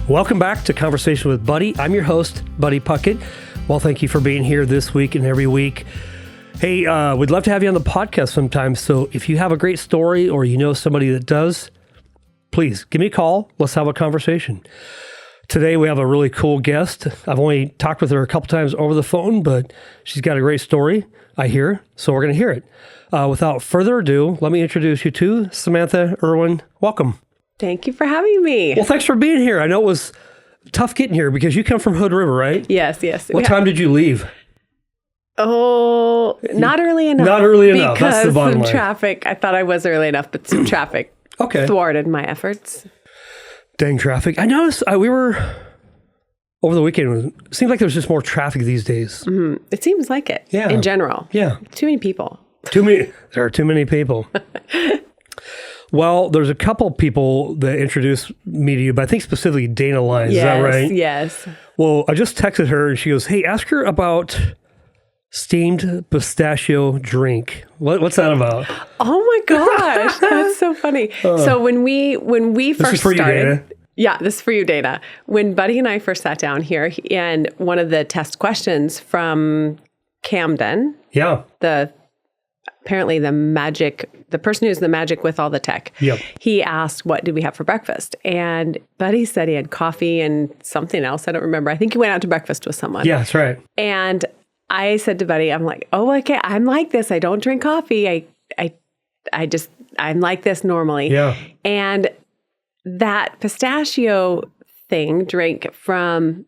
Welcome back to Conversation with Buddy. I'm your host, Buddy Puckett. Well, thank you for being here this week and every week. Hey, we'd love to have you on the podcast sometime. So if you have a great story or you know somebody that does, please give me a call. Let's have a conversation. Today, we have a really cool guest. I've only talked with her a couple times over the phone, but she's got a great story, I hear. So we're going to hear it. Without further ado, let me introduce you to Samantha Irwin. Welcome. Thank you for having me. Well, thanks for being here. I know it was tough getting here because you come from Hood River, right? Yes. What time did you leave? Oh, not early enough. Not early enough. That's the bottom line. Because some traffic. I thought I was early enough, but some traffic thwarted my efforts. Dang traffic. I noticed we were, over the weekend, it seems like there's just more traffic these days. Mm-hmm. It seems like it. Yeah. In general. Yeah. Too many people. There are too many people. Well, there's a couple people that introduced me to you, but I think specifically Dana Lyons. Yes, is that right? Yes. Well, I just texted her and she goes, hey, ask her about steamed pistachio drink. What's that about? Oh my gosh, that's so funny. So when we first started, yeah, this is for you, Dana. When Buddy and I first sat down here, and one of the test questions from Camden, apparently the person who's the magic with all the tech, he asked, what did we have for breakfast? And Buddy said he had coffee and something else. I don't remember. I think he went out to breakfast with someone. Yeah, that's right. And I said to Buddy, I'm like, oh, okay, I'm like this. I don't drink coffee. I'm like this normally. Yeah. And that pistachio drink from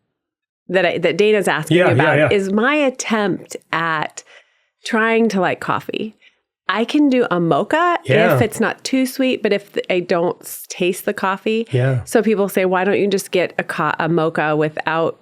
that Dana's asking me about is my attempt at trying to like coffee. I can do a mocha if it's not too sweet, but if I don't taste the coffee. Yeah. So people say, why don't you just get a mocha without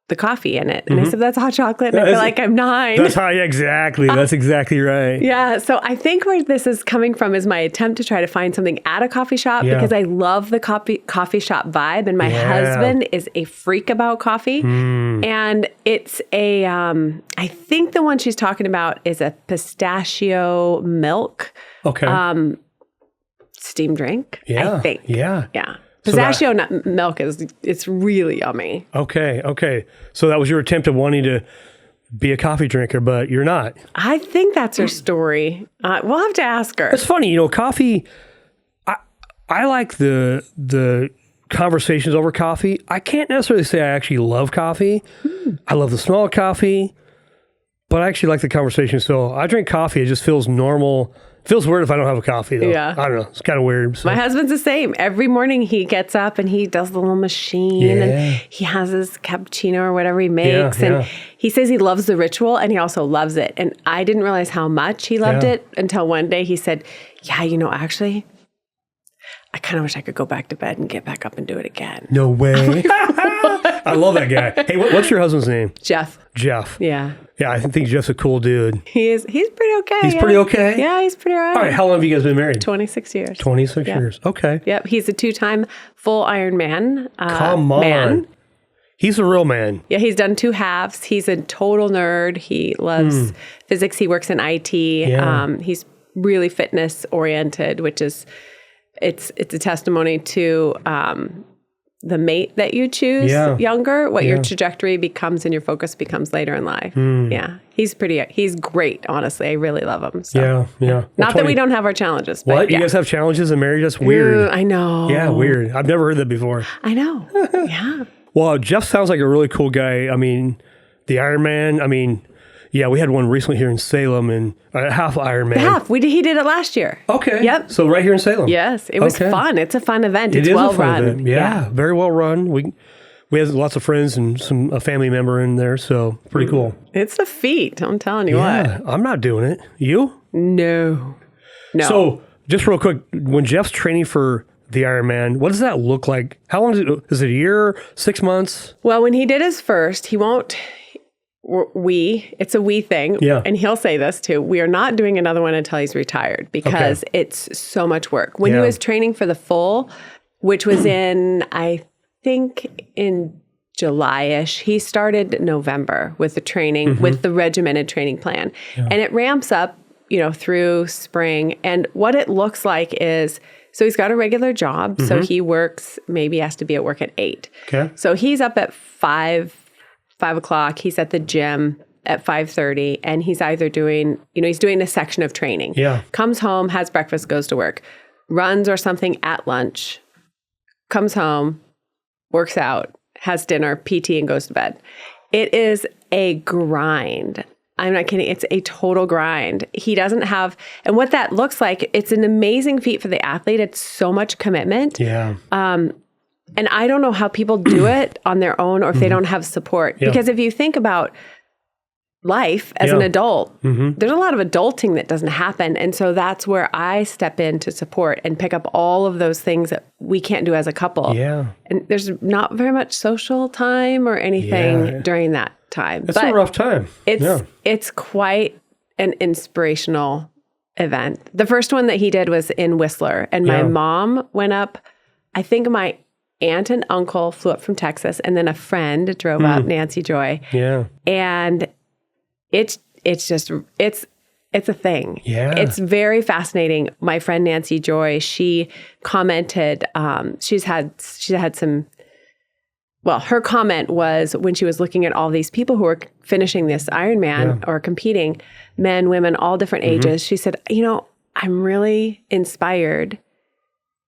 the coffee in it? And I said, that's hot chocolate. And I feel like I'm 9. That's how, exactly. That's exactly right. Yeah. So I think where this is coming from is my attempt to try to find something at a coffee shop because I love the coffee shop vibe. And my husband is a freak about coffee. And it's I think the one she's talking about is a pistachio milk steam drink. Yeah. I think. Yeah. Yeah. Pistachio milk it's really yummy. Okay. So that was your attempt of wanting to be a coffee drinker, but you're not. I think that's her story. We'll have to ask her. It's funny, coffee. I like the conversations over coffee. I can't necessarily say I actually love coffee. I love the smell of coffee, but I actually like the conversation. So I drink coffee. It just feels normal. Feels weird if I don't have a coffee, though. Yeah. I don't know. It's kind of weird. So. My husband's the same. Every morning he gets up and he does the little machine and he has his cappuccino or whatever he makes. And he says he loves the ritual and he also loves it. And I didn't realize how much he loved it until one day he said, actually, I kind of wish I could go back to bed and get back up and do it again. No way. I love that guy. Hey, what's your husband's name? Jeff. Yeah. Yeah, I think Jeff's a cool dude. He's pretty okay. He's pretty okay? Yeah, he's pretty all right. All right, how long have you guys been married? 26 years. 26 years. Okay. Yep, he's a 2-time full Ironman Come on. man. He's a real man. Yeah, he's done 2 halves. He's a total nerd. He loves physics. He works in IT. Yeah. He's really fitness oriented, which is it's a testimony to the mate that you choose younger, what your trajectory becomes and your focus becomes later in life. Yeah. He's great, honestly. I really love him. So. Yeah. Well, not that we don't have our challenges. But what? You guys have challenges in marriage? That's weird. I know. Yeah, weird. I've never heard that before. I know. Yeah. Well, Jeff sounds like a really cool guy. I mean, the Ironman, we had one recently here in Salem and half Ironman. He did it last year. Okay. Yep. So right here in Salem. Yes. It was fun. It's a fun event. It's well run. Yeah. Very well run. We had lots of friends and a family member in there. So pretty cool. It's a feat. I'm telling you what. I'm not doing it. You? No. So just real quick, when Jeff's training for the Ironman, what does that look like? How long is it? A year? 6 months? Well, when he did his first, he won't. It's a we thing. Yeah. And he'll say this too. We are not doing another one until he's retired because it's so much work. When he was training for the full, which was I think in July-ish, he started November with the training, with the regimented training plan. Yeah. And it ramps up, through spring. And what it looks like is So he's got a regular job. So he works, maybe has to be at work at 8. Okay. So he's up at 5 o'clock. He's at the gym at 5:30, and he's either doing, he's doing a section of training. Yeah. Comes home, has breakfast, goes to work, runs or something at lunch, comes home, works out, has dinner, PT, and goes to bed. It is a grind. I'm not kidding. It's a total grind. He doesn't have, and what that looks like, it's an amazing feat for the athlete. It's so much commitment. Yeah. And I don't know how people do it on their own or if they don't have support. Yeah. Because if you think about life as an adult, there's a lot of adulting that doesn't happen. And so that's where I step in to support and pick up all of those things that we can't do as a couple. Yeah. And there's not very much social time or anything during that time. It's a rough time. It's quite an inspirational event. The first one that he did was in Whistler, and my mom went up. I think my aunt and uncle flew up from Texas, and then a friend drove up, Nancy Joy. Yeah. And it's a thing. Yeah. It's very fascinating. My friend Nancy Joy, she commented, she's had some, well, her comment was when she was looking at all these people who were finishing this Ironman or competing, men, women, all different ages, she said, I'm really inspired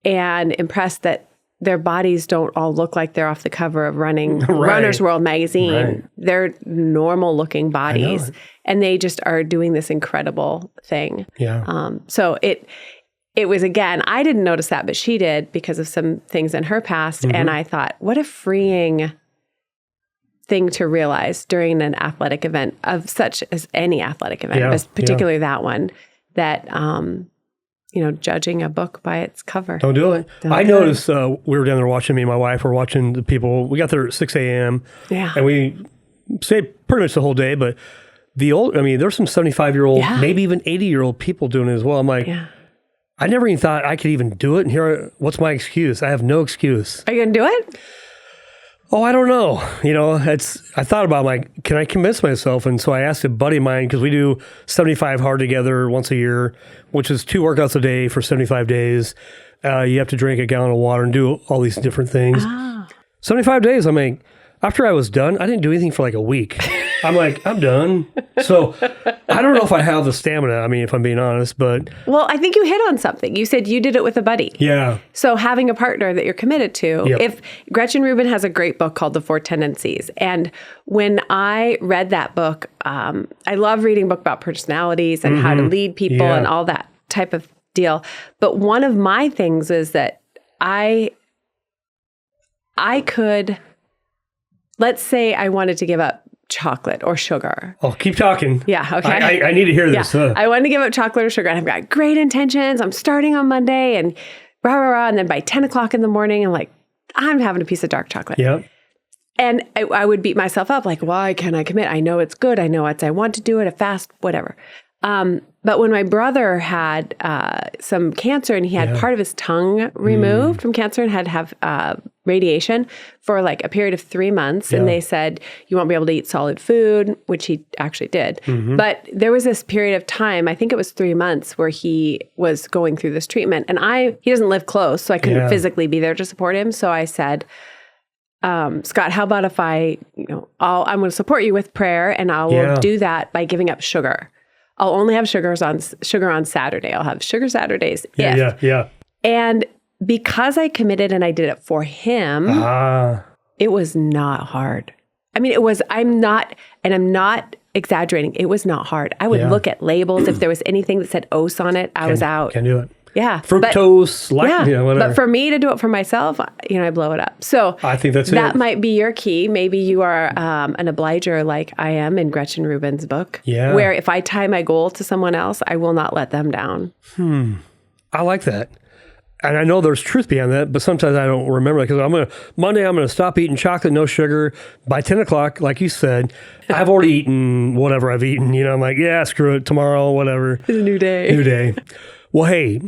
and impressed that their bodies don't all look like they're off the cover of Runner's World magazine. Right. They're normal looking bodies, and they just are doing this incredible thing. Yeah. So it was, again, I didn't notice that, but she did because of some things in her past. And I thought, what a freeing thing to realize during an athletic event of such as any athletic event, but particularly that one, that, judging a book by its cover. Don't do it. I noticed we were down there watching, me and my wife were watching the people. We got there at 6 a.m. Yeah. And we stayed pretty much the whole day. But there's some 75-year-old, maybe even 80-year-old people doing it as well. I'm like, I never even thought I could even do it. And here, what's my excuse? I have no excuse. Are you going to do it? Oh, I don't know. I thought about, like, can I convince myself? And so I asked a buddy of mine, because we do 75 hard together once a year, which is 2 workouts a day for 75 days. You have to drink a gallon of water and do all these different things. 75 days. I mean, after I was done, I didn't do anything for like a week. I'm like, I'm done. So I don't know if I have the stamina. I mean, if I'm being honest, but. Well, I think you hit on something. You said you did it with a buddy. Yeah. So having a partner that you're committed to, if Gretchen Rubin has a great book called The Four Tendencies. And when I read that book, I love reading books about personalities and how to lead people and all that type of deal. But one of my things is that I could, let's say I wanted to give up chocolate or sugar. Oh, keep talking. Yeah, okay. I need to hear this. I wanted to give up chocolate or sugar, and I've got great intentions. I'm starting on Monday, and rah, rah, rah. And then by 10 o'clock in the morning, I'm like, I'm having a piece of dark chocolate. Yep. And I would beat myself up like, why can't I commit? I know it's good. I know I want to do it, a fast, whatever. But when my brother had some cancer, and he had part of his tongue removed from cancer and had to have radiation for like a period of 3 months. And they said, you won't be able to eat solid food, which he actually did. But there was this period of time, I think it was 3 months, where he was going through this treatment. And he doesn't live close, so I couldn't physically be there to support him. So I said, Scott, how about if I'm going to support you with prayer, and I will do that by giving up sugar. I'll only have sugar on Saturday. I'll have sugar Saturdays. Yeah. And because I committed and I did it for him, it was not hard. I mean, I'm not exaggerating. It was not hard. I would look at labels. If there was anything that said OS on it, I was out. Can do it. Yeah. Fructose, whatever. But for me to do it for myself, I blow it up. So I think that might be your key. Maybe you are an obliger like I am in Gretchen Rubin's book. Yeah. Where if I tie my goal to someone else, I will not let them down. I like that. And I know there's truth behind that, but sometimes I don't remember, because Monday I'm going to stop eating chocolate, no sugar. By 10 o'clock, like you said, I've already eaten whatever I've eaten. I'm like, yeah, screw it, tomorrow, whatever. It's a new day. New day. Well, hey,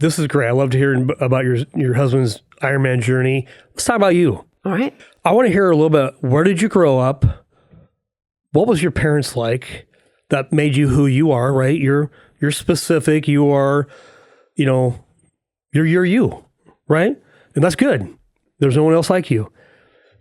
this is great. I love to hear about your husband's Ironman journey. Let's talk about you. All right. I want to hear a little bit. Where did you grow up? What was your parents like that made you who you are, right? You're specific. You are, You're you, right? And that's good. There's no one else like you.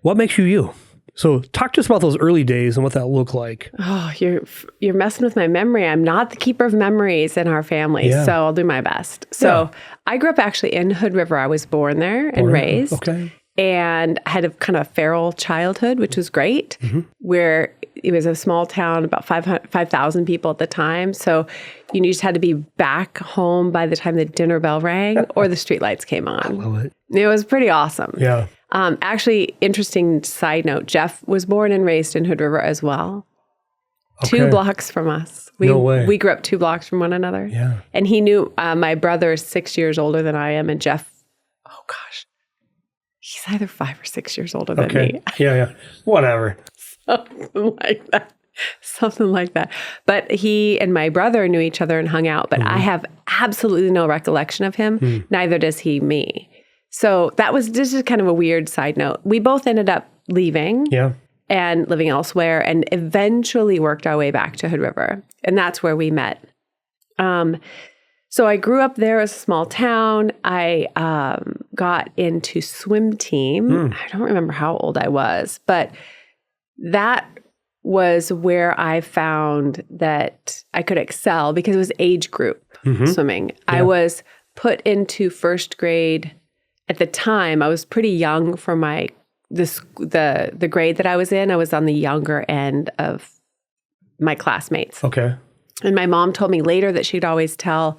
What makes you you? So talk to us about those early days and what that looked like. Oh, you're messing with my memory. I'm not the keeper of memories in our family, so I'll do my best. So I grew up actually in Hood River. I was born there and raised. Okay. And had a kind of feral childhood, which was great, where it was a small town, about 5,000 people at the time. So you just had to be back home by the time the dinner bell rang or the streetlights came on. I love it. It was pretty awesome. Yeah. Actually, interesting side note, Jeff was born and raised in Hood River as well. Okay. 2 blocks from us. No way. We grew up 2 blocks from one another. Yeah. And he knew my brother is 6 years older than I am, and Jeff, oh gosh, he's either 5 or 6 years older than me. Yeah. Whatever. Something like that. But he and my brother knew each other and hung out, but I have absolutely no recollection of him. Neither does he me. So this is kind of a weird side note. We both ended up leaving and living elsewhere and eventually worked our way back to Hood River. And that's where we met. So I grew up there as a small town. I got into swim team. I don't remember how old I was, but that was where I found that I could excel because it was age group swimming. Yeah. I was put into first grade. At the time, I was pretty young for the grade that I was in. I was on the younger end of my classmates. Okay. And my mom told me later that she'd always tell,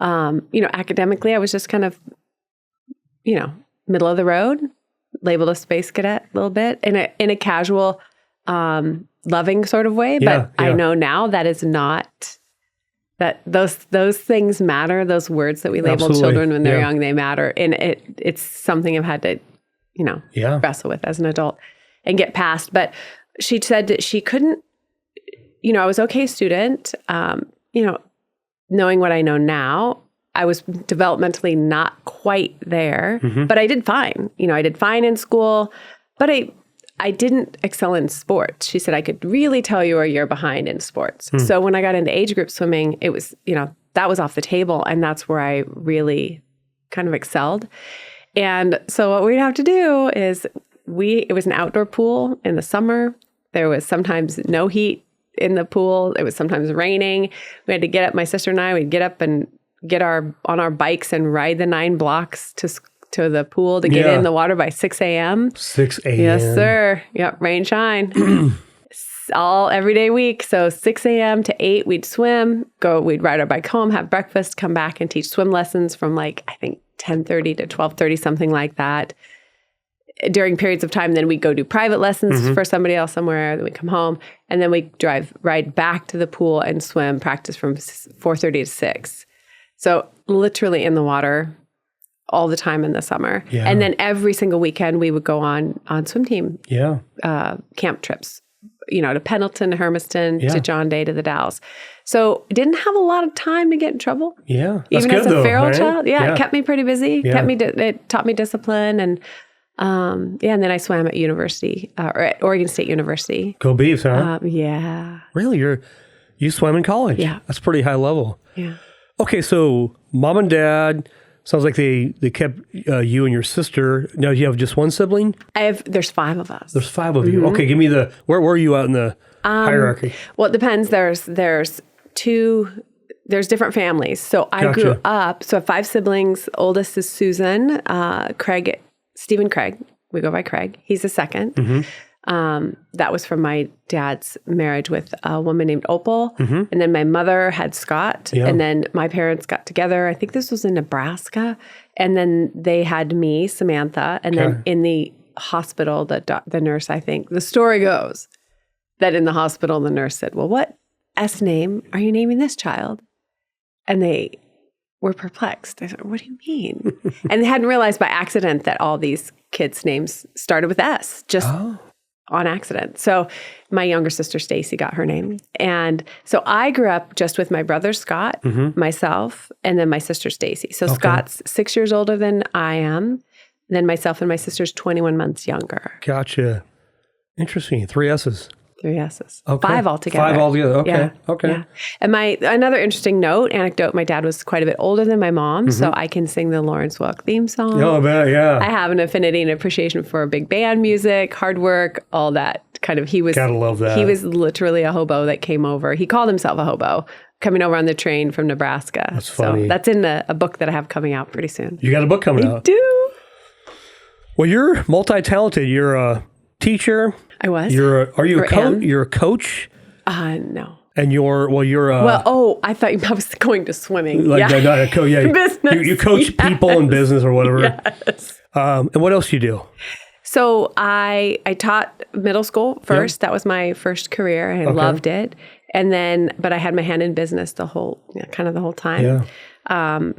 academically, I was just kind of, middle of the road, labeled a space cadet a little bit in a casual, loving sort of way. But I know now that is not, that those things matter. Those words that we label children when they're young, they matter. And it's something I've had to, wrestle with as an adult and get past. But she said that she couldn't, I was okay student, knowing what I know now, I was developmentally not quite there, but I did fine. I did fine in school, but I didn't excel in sports. She said, I could really tell you a year behind in sports. So when I got into age group swimming, it was, that was off the table. And that's where I really kind of excelled. And so what we'd have to do is it was an outdoor pool in the summer. There was sometimes no heat in the pool. It was sometimes raining. We had to get up, my sister and I, we'd get up and get on our bikes and ride the 9 blocks to the pool to get in the water by 6 a.m. 6 a.m. Yes, sir. Yep. Rain, shine. All everyday week. So 6 a.m. to 8, we'd swim, we'd ride our bike home, have breakfast, come back and teach swim lessons from I think 10:30 to 12:30, something like that. During periods of time, then we'd go do private lessons for somebody else somewhere. Then we'd come home and then we'd ride back to the pool and swim, practice from 4:30 to 6. So literally in the water all the time in the summer. Yeah. And then every single weekend we would go on swim team camp trips, to Pendleton, to Hermiston, to John Day, to the Dalles. So didn't have a lot of time to get in trouble. Yeah. Even as a feral child. Yeah, it kept me pretty busy. Yeah. It taught me discipline. And and then I swam at university, or at Oregon State University. Go Beavs, huh? Yeah. Really? You swam in college? Yeah. That's pretty high level. Yeah. Okay, so mom and dad, sounds like they kept you and your sister. Now, do you have just one sibling? There's 5 of us. There's 5 of you. Okay, give me where were you out in the hierarchy? Well, it depends. There's different families. So I grew up, so I have 5 siblings. Oldest is Susan, Stephen Craig. We go by Craig. He's the second. That was from my dad's marriage with a woman named Opal. And then my mother had Scott. Yeah. And then my parents got together. I think this was in Nebraska. And then they had me, Samantha. And then in the hospital, the nurse, I think, the story goes that in the hospital, the nurse said, well, what S name are you naming this child? And they were perplexed. I said, what do you mean? And they hadn't realized by accident that all these kids' names started with S, just on accident. So my younger sister, Stacy, got her name. And so I grew up just with my brother, Scott, myself, and then my sister, Stacy. So Scott's 6 years older than I am. Then myself and my sister's 21 months younger. Gotcha. Interesting. 3 S's. 3 S's. Okay. 5 altogether. 5 altogether. Okay. Yeah. Okay. Yeah. And another interesting anecdote, my dad was quite a bit older than my mom, so I can sing the Lawrence Welk theme song. Oh, I bet, yeah. I have an affinity and appreciation for big band music, hard work, all that kind of. Gotta love that. He was literally a hobo that came over. He called himself a hobo coming over on the train from Nebraska. That's funny. So that's in a book that I have coming out pretty soon. You got a book coming out? I do. Well, you're multi-talented. You're a teacher. I was. Are you a coach? You're a coach? No. And I thought I was going to swimming. Not a coach. Yeah. Business. You coach people in business or whatever. Yes. And what else do you do? So I taught middle school first. That was my first career. I loved it. And then, but I had my hand in business the whole time. Yeah.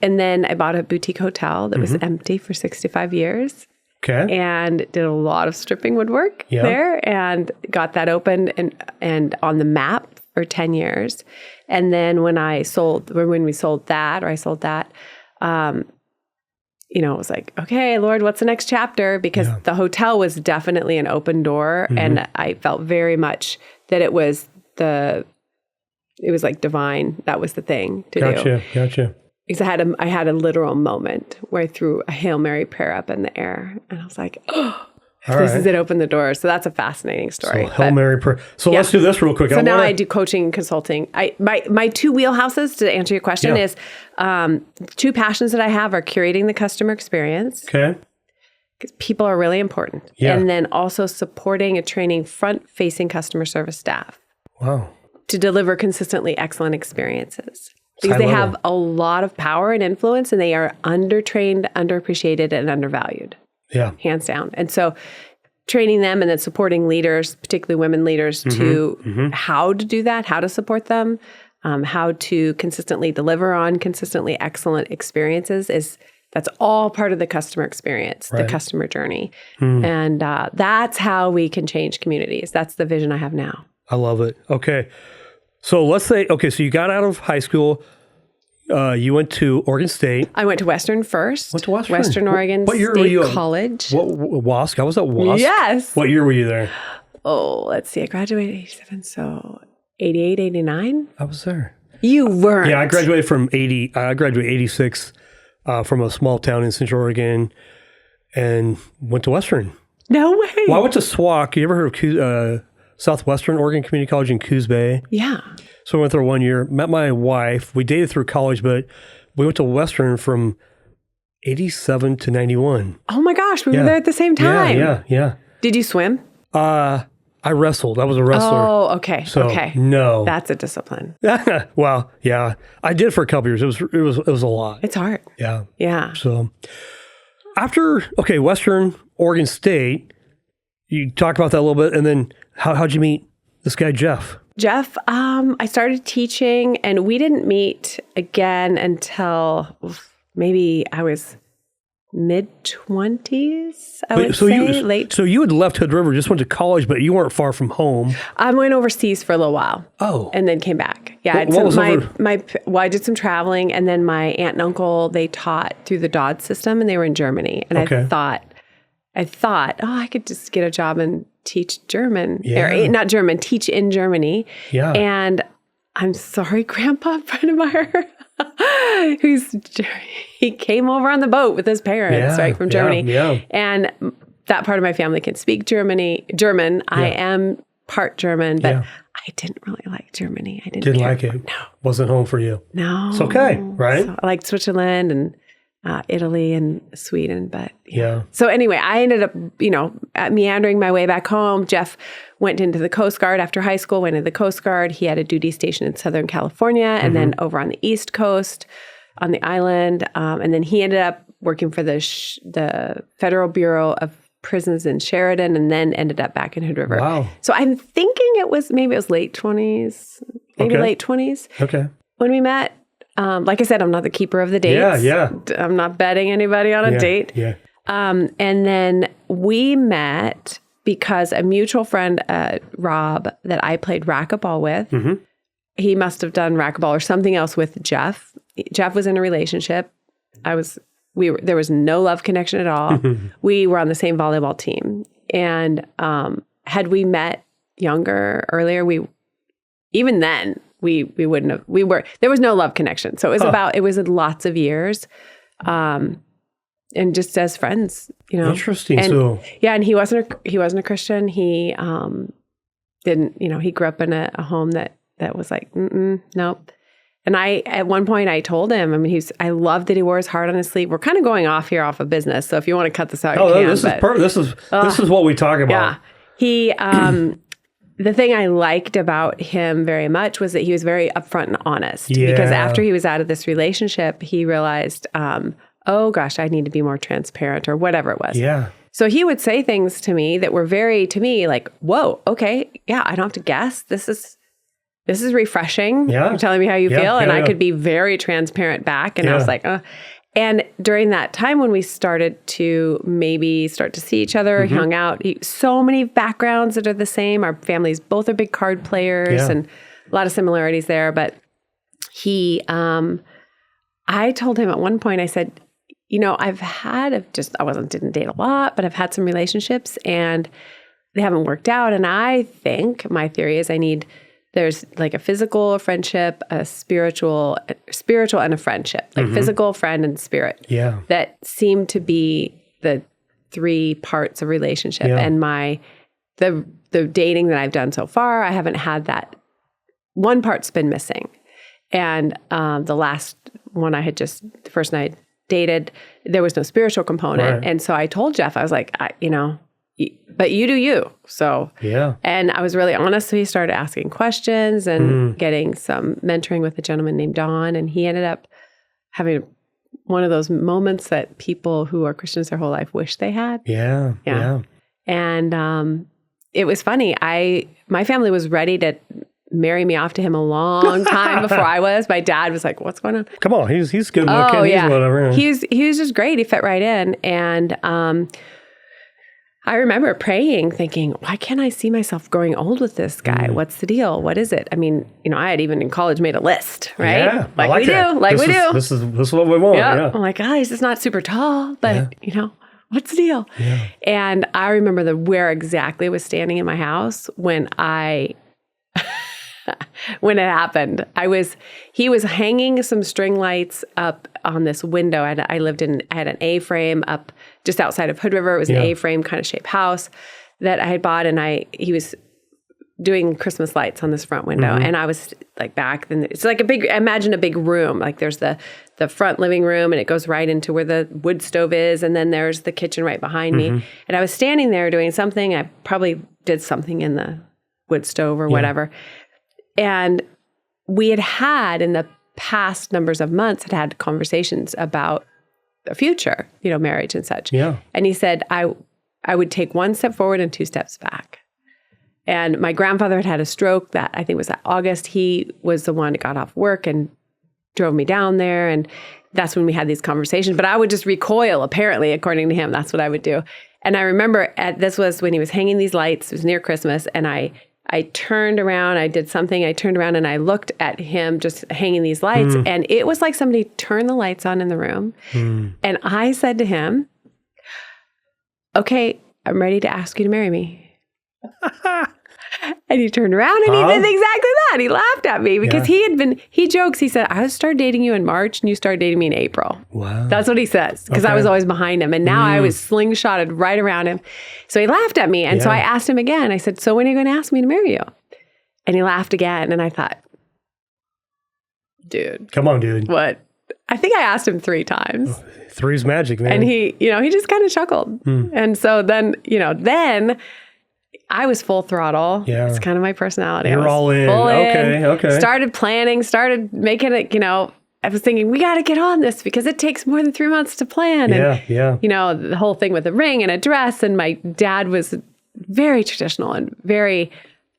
And then I bought a boutique hotel that was empty for 65 years. Okay. And did a lot of stripping woodwork there and got that open and on the map for 10 years. And then when I sold that, it was like, okay, Lord, what's the next chapter? Because the hotel was definitely an open door. And I felt very much that it was like divine. That was the thing to do. Gotcha. Because I had a literal moment where I threw a Hail Mary prayer up in the air. And I was like, this is it, open the door. So that's a fascinating story. So Hail Mary prayer. So let's do this real quick. So now I do coaching and consulting. My 2 wheelhouses, to answer your question, is 2 passions that I have are curating the customer experience. Okay. Because people are really important. Yeah. And then also supporting and training front-facing customer service staff. Wow. To deliver consistently excellent experiences. Because they have a lot of power and influence, and they are undertrained, underappreciated, and undervalued. Yeah. Hands down. And so training them and then supporting leaders, particularly women leaders, to how to do that, how to support them, how to consistently deliver on consistently excellent experiences that's all part of the customer experience, the customer journey. And that's how we can change communities. That's the vision I have now. I love it. Okay. So let's say, so you got out of high school, you went to Oregon State. I went to Western first. Went to Western? Western Oregon what year State were you College. WASC? I was at WASC. Yes. What year were you there? Oh, let's see. I graduated 87, so 88, 89. I was there. You weren't. Yeah, I graduated from 80. I graduated 86 from a small town in Central Oregon and went to Western. No way. Well, I went to SWAC. You ever heard of Southwestern Oregon Community College in Coos Bay? Yeah. So I went there 1 year, met my wife. We dated through college, but we went to Western from 87 to 91. Oh my gosh, we were there at the same time. Yeah. Did you swim? I wrestled. I was a wrestler. Oh, okay. So, okay. No. That's a discipline. Well, yeah. I did it for a couple years. It was a lot. It's hard. Yeah. Yeah. So after, Western Oregon State, you talk about that a little bit, and then how'd you meet this guy, Jeff? Jeff, I started teaching, and we didn't meet again until maybe I was mid-20s, I would say, late. So you had left Hood River, just went to college, but you weren't far from home. I went overseas for a little while. Oh. And then came back. Yeah. I did some traveling, and then my aunt and uncle, they taught through the Dodd system, and they were in Germany. And I thought, I could just get a job and teach German. Yeah. Or not German, teach in Germany. Yeah. And I'm sorry, Grandpa Brennemeyer, he came over on the boat with his parents, from Germany. Yeah. And that part of my family can speak German. Yeah. I am part German, but I didn't really like Germany. I didn't like it. No. Wasn't home for you. No. It's okay, right? So I liked Switzerland and Italy and Sweden, but yeah. So anyway, I ended up, meandering my way back home. Jeff went into the Coast Guard after high school, went into the Coast Guard. He had a duty station in Southern California and then over on the East Coast on the island. And then he ended up working for the Federal Bureau of Prisons in Sheridan and then ended up back in Hood River. Wow. So I'm thinking it was late 20s, late 20s. Okay. When we met. Like I said, I'm not the keeper of the dates. Yeah. I'm not betting anybody on a date. Yeah. And then we met because a mutual friend, Rob, that I played racquetball with, he must have done racquetball or something else with Jeff. Jeff was in a relationship. There was no love connection at all. We were on the same volleyball team. And had we met earlier, even then we wouldn't have, there was no love connection. So it was lots of years. And just as friends, Interesting. And, and he wasn't a Christian. He didn't, he grew up in a home that was like, nope. And at one point I told him, I love that he wore his heart on his sleeve. We're kind of going off of business. So if you want to cut this out, you can. This is what we talk about. Yeah. He, the thing I liked about him very much was that he was very upfront and honest. Yeah. Because after he was out of this relationship, he realized, oh gosh, I need to be more transparent or whatever it was. Yeah. So he would say things to me that were to me, like, whoa, okay, yeah, I don't have to guess. This is refreshing. Yeah. You're telling me how you feel. And I could be very transparent back. And I was like, And during that time when we started to see each other, hung out, so many backgrounds that are the same. Our families both are big card players and a lot of similarities there. But I told him at one point, I said, I didn't date a lot, but I've had some relationships and they haven't worked out. And I think my theory is there's like a physical friendship, a spiritual and a friendship, like physical, friend, and spirit. Yeah. That seem to be the three parts of relationship. Yeah. And the dating that I've done so far, I haven't had that. One part's been missing. And the last one the person I dated, there was no spiritual component. Right. And so I told Jeff, I was like, but you do you. So, and I was really honest. So he started asking questions and getting some mentoring with a gentleman named Don. And he ended up having one of those moments that people who are Christians their whole life wish they had. Yeah. And it was funny. My family was ready to marry me off to him a long time before I was. My dad was like, what's going on? Come on. He's good looking. Oh, yeah. He's whatever. He was just great. He fit right in. And I remember praying, thinking, why can't I see myself growing old with this guy? What's the deal? What is it? I had even in college made a list, right? Yeah, like we do. This is what we want. Yeah. I'm like, he's just not super tall, but what's the deal? Yeah. And I remember where exactly I was standing in my house when when it happened. He was hanging some string lights up on this window. I had an A-frame up just outside of Hood River. It was an A-frame kind of shaped house that I had bought, and he was doing Christmas lights on this front window. And I was like back then. It's like imagine a big room. Like there's the front living room, and it goes right into where the wood stove is. And then there's the kitchen right behind me. And I was standing there doing something. I probably did something in the wood stove or whatever. And we had in the past numbers of months had conversations about the future, marriage and such. Yeah. And he said, I would take one step forward and two steps back. And my grandfather had a stroke that I think was that August. He was the one that got off work and drove me down there. And that's when we had these conversations. But I would just recoil, apparently, according to him. That's what I would do. And I remember this was when he was hanging these lights. It was near Christmas. And I turned around, I did something, I turned around and I looked at him just hanging these lights. And it was like somebody turned the lights on in the room. And I said to him, okay, I'm ready to ask you to marry me. And he turned around and he did exactly that. He laughed at me because he jokes. He said, I started dating you in March and you started dating me in April. Wow. That's what he says. Because I was always behind him. And now I was slingshotted right around him. So he laughed at me. And so I asked him again. I said, so when are you going to ask me to marry you? And he laughed again. And I thought, dude. Come on, dude. What? I think I asked him 3 times. Three's magic, man. And he just kind of chuckled. And so then I was full throttle. Yeah. It's kind of my personality. You're all in. Okay. Started planning, started making it, I was thinking, we got to get on this because it takes more than 3 months to plan. And, the whole thing with a ring and a dress. And my dad was very traditional and very,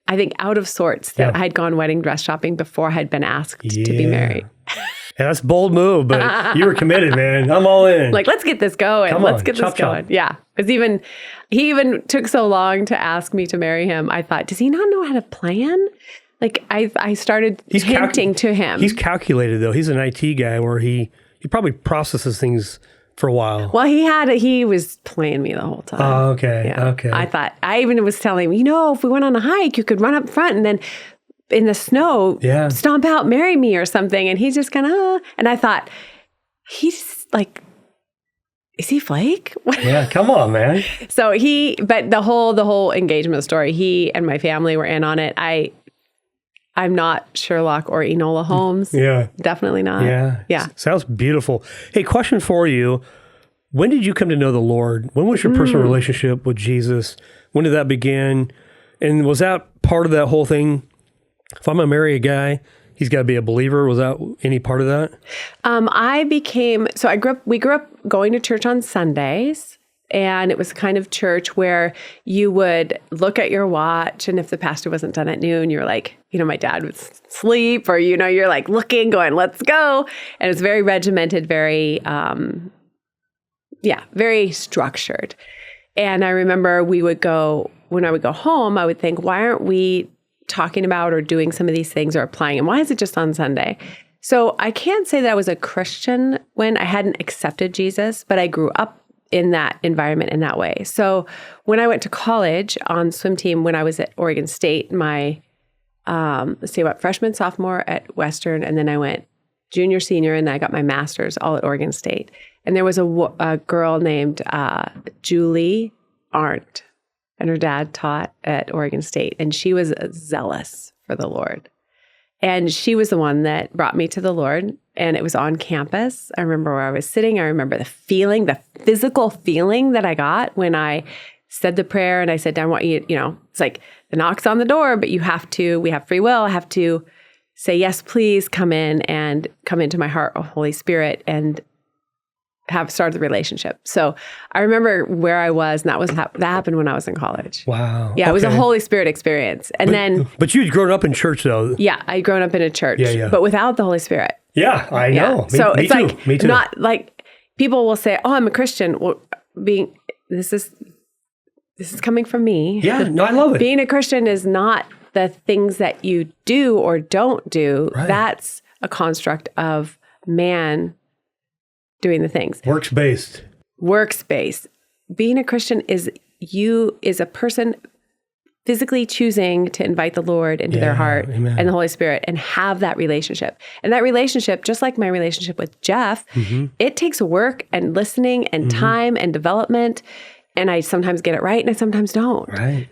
I think, out of sorts that I had gone wedding dress shopping before I had been asked to be married. Yeah, that's a bold move, but you were committed, man. I'm all in. Like, let's get this going. Let's get this going. Yeah. Because he even took so long to ask me to marry him. I thought, does he not know how to plan? Like, I started hinting to him. He's calculated, though. He's an IT guy where he probably processes things for a while. Well, he was playing me the whole time. Oh, okay. Yeah. Okay. I even was telling him, if we went on a hike, you could run up front and then in the snow, stomp out, marry me or something. And he's just kind of, and I thought, he's like, is he flake? Yeah, come on, man. So but the whole engagement story, he and my family were in on it. I'm not Sherlock or Enola Holmes. Yeah. Definitely not. Yeah. Sounds beautiful. Hey, question for you. When did you come to know the Lord? When was your personal relationship with Jesus? When did that begin? And was that part of that whole thing? If I'm going to marry a guy, he's got to be a believer. Was that any part of that? We grew up going to church on Sundays, and it was a kind of church where you would look at your watch, and if the pastor wasn't done at noon, you're like, my dad would sleep, or, you're like looking, going, let's go. And it's very regimented, very, very structured. And I remember when I would go home, I would think, why aren't we talking about or doing some of these things or applying them? Why is it just on Sunday? So I can't say that I was a Christian when I hadn't accepted Jesus, but I grew up in that environment in that way. So when I went to college on swim team, when I was at Oregon State, my, freshman, sophomore at Western, and then I went junior, senior, and I got my master's all at Oregon State. And there was a girl named Julie Arndt, and her dad taught at Oregon State, and she was zealous for the Lord. And she was the one that brought me to the Lord, and it was on campus. I remember where I was sitting. I remember the physical feeling that I got when I said the prayer, and I said, I want you, it's like the knock's on the door, but we have free will. I have to say, yes, please come into my heart, oh, Holy Spirit, and have started the relationship. So I remember where I was, and that happened when I was in college. Wow. Yeah, okay. It was a Holy Spirit experience. But you'd grown up in church, though. Yeah, I'd grown up in a church, but without the Holy Spirit. Yeah, I know. So me it's too. like, me too. Not like people will say, oh, I'm a Christian. Well, this is coming from me. Yeah, no, I love it. Being a Christian is not the things that you do or don't do. Right. That's a construct of man doing the things. Works-based. Being a Christian is a person physically choosing to invite the Lord into their heart and the Holy Spirit and have that relationship. And that relationship, just like my relationship with Jeff, it takes work and listening and time and development. And I sometimes get it right and I sometimes don't. Right.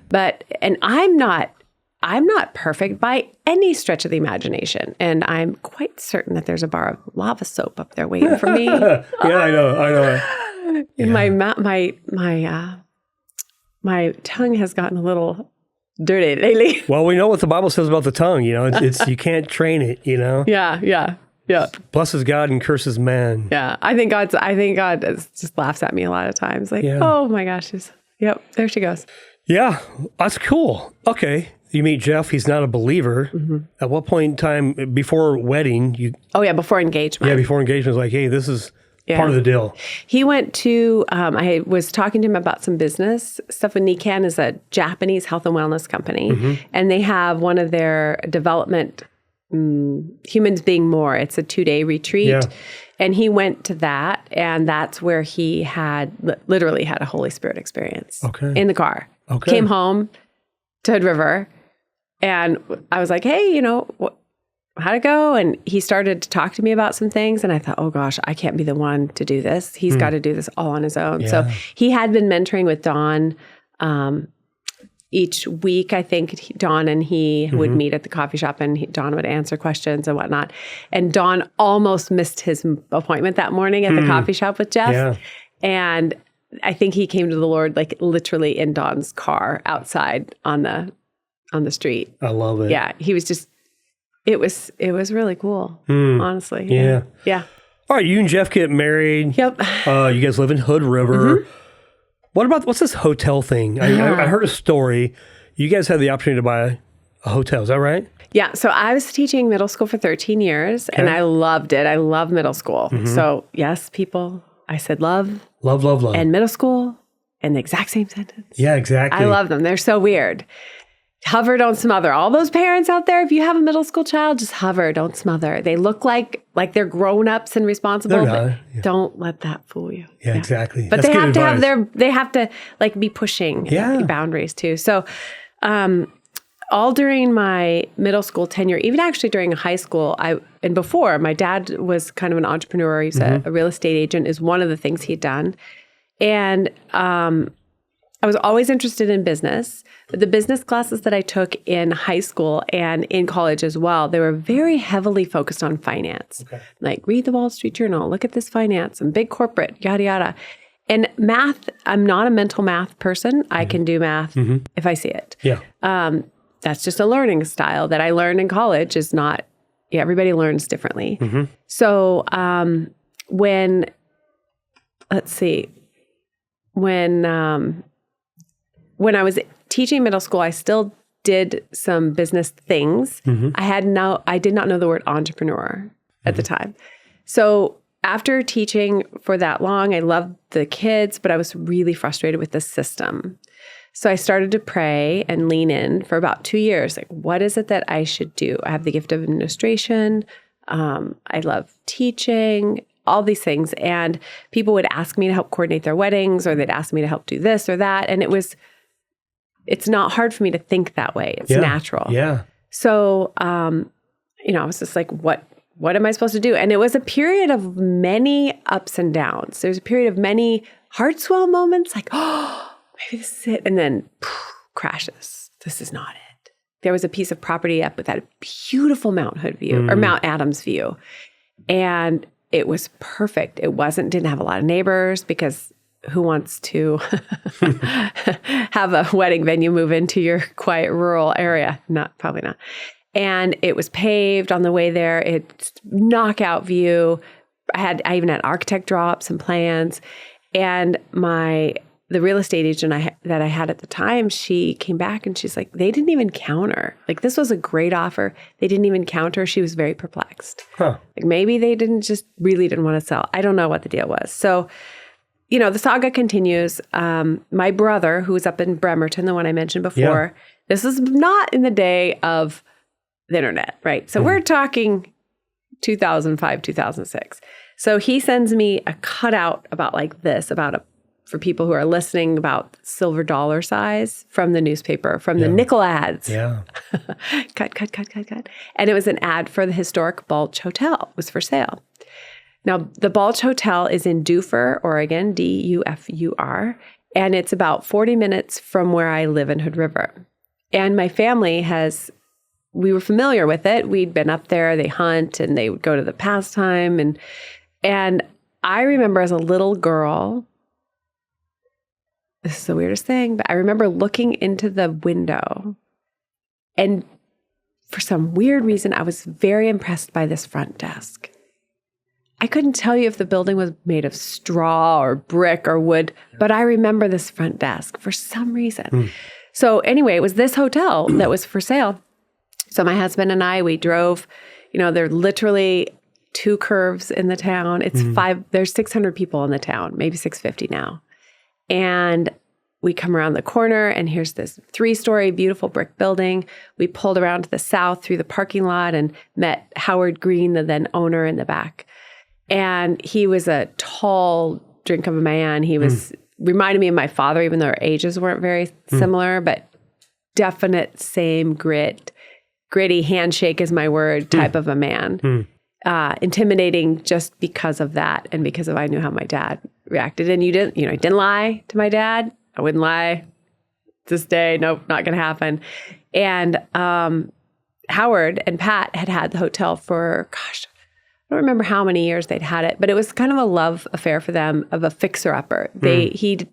And I'm not perfect by any stretch of the imagination. And I'm quite certain that there's a bar of lava soap up there waiting for me. Yeah, I know. Yeah. My tongue has gotten a little dirty lately. Well, we know what the Bible says about the tongue. It's you can't train it. Yeah. Blesses God and curses man. Yeah, I think God just laughs at me a lot of times. Like, oh my gosh, yep, there she goes. Yeah, that's cool. Okay. You meet Jeff. He's not a believer. At what point in time before wedding? Before engagement. Yeah, before engagement, like, hey, this is part of the deal. He went to, I was talking to him about some business stuff. And Nikan is a Japanese health and wellness company. And they have one of their development, Humans Being More. It's a 2-day retreat. Yeah. And he went to that. And that's where he literally had a Holy Spirit experience. Okay. In the car. Okay. Came home to Hood River. And I was like, hey, how'd it go? And he started to talk to me about some things. And I thought, oh gosh, I can't be the one to do this. He's got to do this all on his own. Yeah. So he had been mentoring with Dawn each week. I think Dawn and he would meet at the coffee shop, and Dawn would answer questions and whatnot. And Dawn almost missed his appointment that morning at the coffee shop with Jeff. Yeah. And I think he came to the Lord like literally in Dawn's car outside on the street. I love it. Yeah. He was just, it was really cool, honestly. Yeah. Yeah. All right. You and Jeff get married. Yep. You guys live in Hood River. What's this hotel thing? I heard a story. You guys had the opportunity to buy a hotel. Is that right? Yeah. So I was teaching middle school for 13 years and I loved it. I love middle school. So yes, people, I said love, and middle school in the exact same sentence. Yeah, exactly. I love them. They're so weird. Hover, don't smother. All those parents out there, if you have a middle school child, just hover, don't smother. They look like they're grown-ups and responsible, but don't let that fool you. Yeah, exactly. But they have to they have to like be pushing boundaries too. So all during my middle school tenure, even actually during high school, and before, my dad was kind of an entrepreneur. He's a real estate agent, is one of the things he'd done. And I was always interested in business, but the business classes that I took in high school and in college as well, they were very heavily focused on finance. Okay. Like read the Wall Street Journal, look at this finance and big corporate, yada, yada. And math, I'm not a mental math person. I can do math if I see it. Yeah. That's just a learning style that I learned in college is not, everybody learns differently. So when I was teaching middle school, I still did some business things. I did not know the word entrepreneur at the time. So after teaching for that long, I loved the kids, but I was really frustrated with the system. So I started to pray and lean in for about 2 years. Like, what is it that I should do? I have the gift of administration. I love teaching, all these things. And people would ask me to help coordinate their weddings, or they'd ask me to help do this or that. And it's not hard for me to think that way. It's natural. Yeah. So, I was just like, what am I supposed to do? And it was a period of many ups and downs. There's a period of many heart swell moments, like, oh, maybe this is it. And then crashes. This is not it. There was a piece of property up with that beautiful Mount Hood view or Mount Adams view. And it was perfect. Didn't have a lot of neighbors, because who wants to have a wedding venue move into your quiet rural area? Probably not. And it was paved on the way there. It's knockout view. I even had architect draw up some plans. And the real estate agent that I had at the time, she came back and she's like, they didn't even counter. Like, this was a great offer. They didn't even counter. She was very perplexed. Like, maybe they really didn't want to sell. I don't know what the deal was. So, the saga continues. My brother, who was up in Bremerton, the one I mentioned before, this is not in the day of the internet, right? So we're talking 2005, 2006. So he sends me a cutout about like this, for people who are listening, about silver dollar size from the newspaper, from the nickel ads. Yeah. Cut. And it was an ad for the historic Balch Hotel. It was for sale. Now, the Balch Hotel is in Dufur, Oregon, Dufur, and it's about 40 minutes from where I live in Hood River. And my family we were familiar with it. We'd been up there, they hunt, and they would go to the pastime. And I remember as a little girl, this is the weirdest thing, but I remember looking into the window, and for some weird reason, I was very impressed by this front desk. I couldn't tell you if the building was made of straw or brick or wood, but I remember this front desk for some reason. So anyway, it was this hotel that was for sale. So my husband and I, we drove, there are literally 2 curves in the town. It's there's 600 people in the town, maybe 650 now. And we come around the corner, and here's this 3-story beautiful brick building. We pulled around to the south through the parking lot and met Howard Green, the then owner, in the back. And he was a tall drink of a man. He reminded me of my father, even though our ages weren't very similar, but definite same gritty handshake is my word type of a man. Intimidating just because of that, and because I knew how my dad reacted. And I didn't lie to my dad. I wouldn't lie this day. Nope, not going to happen. And Howard and Pat had the hotel for, I don't remember how many years they'd had it, but it was kind of a love affair for them, of a fixer-upper. He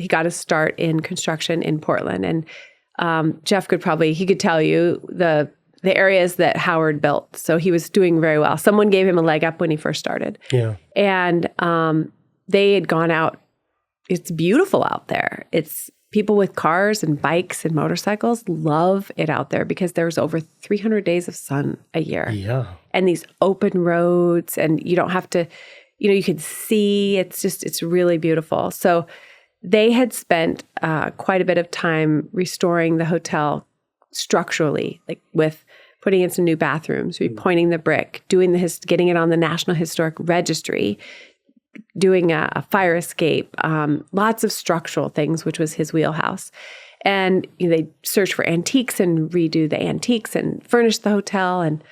got his start in construction in Portland, and Jeff could tell you the areas that Howard built. So he was doing very well. Someone gave him a leg up when he first started. Yeah. And they had gone out. It's beautiful out there. It's people with cars and bikes and motorcycles love it out there, because there's over 300 days of sun a year. Yeah. And these open roads, and you don't have to, you could see, it's really beautiful. So they had spent quite a bit of time restoring the hotel structurally, like with putting in some new bathrooms, repointing the brick, getting it on the National Historic Registry, doing a fire escape, lots of structural things, which was his wheelhouse. And they searched for antiques and redo the antiques and furnish the hotel. And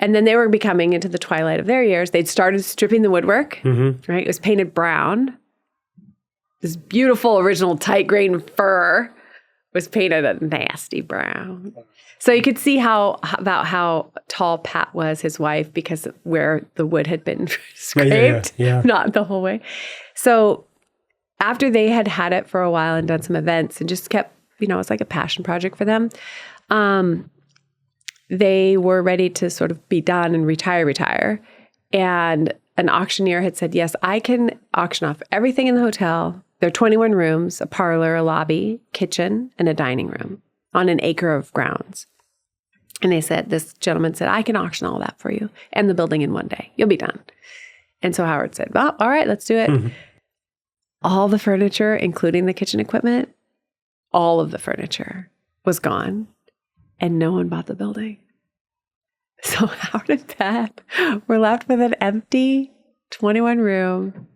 then they were becoming into the twilight of their years. They'd started stripping the woodwork, right? It was painted brown. This beautiful original tight grain fur was painted a nasty brown. So you could see how tall Pat was, his wife, because where the wood had been scraped, not the whole way. So after they had it for a while and done some events and just kept, it was like a passion project for them, they were ready to sort of be done and retire. And an auctioneer had said, yes, I can auction off everything in the hotel. There are 21 rooms, a parlor, a lobby, kitchen, and a dining room on an acre of grounds. And this gentleman said, I can auction all that for you and the building in one day. You'll be done. And so Howard said, well, all right, let's do it. All the furniture, including the kitchen equipment, all of the furniture was gone and no one bought the building. So Howard and Pat were left with an empty 21-room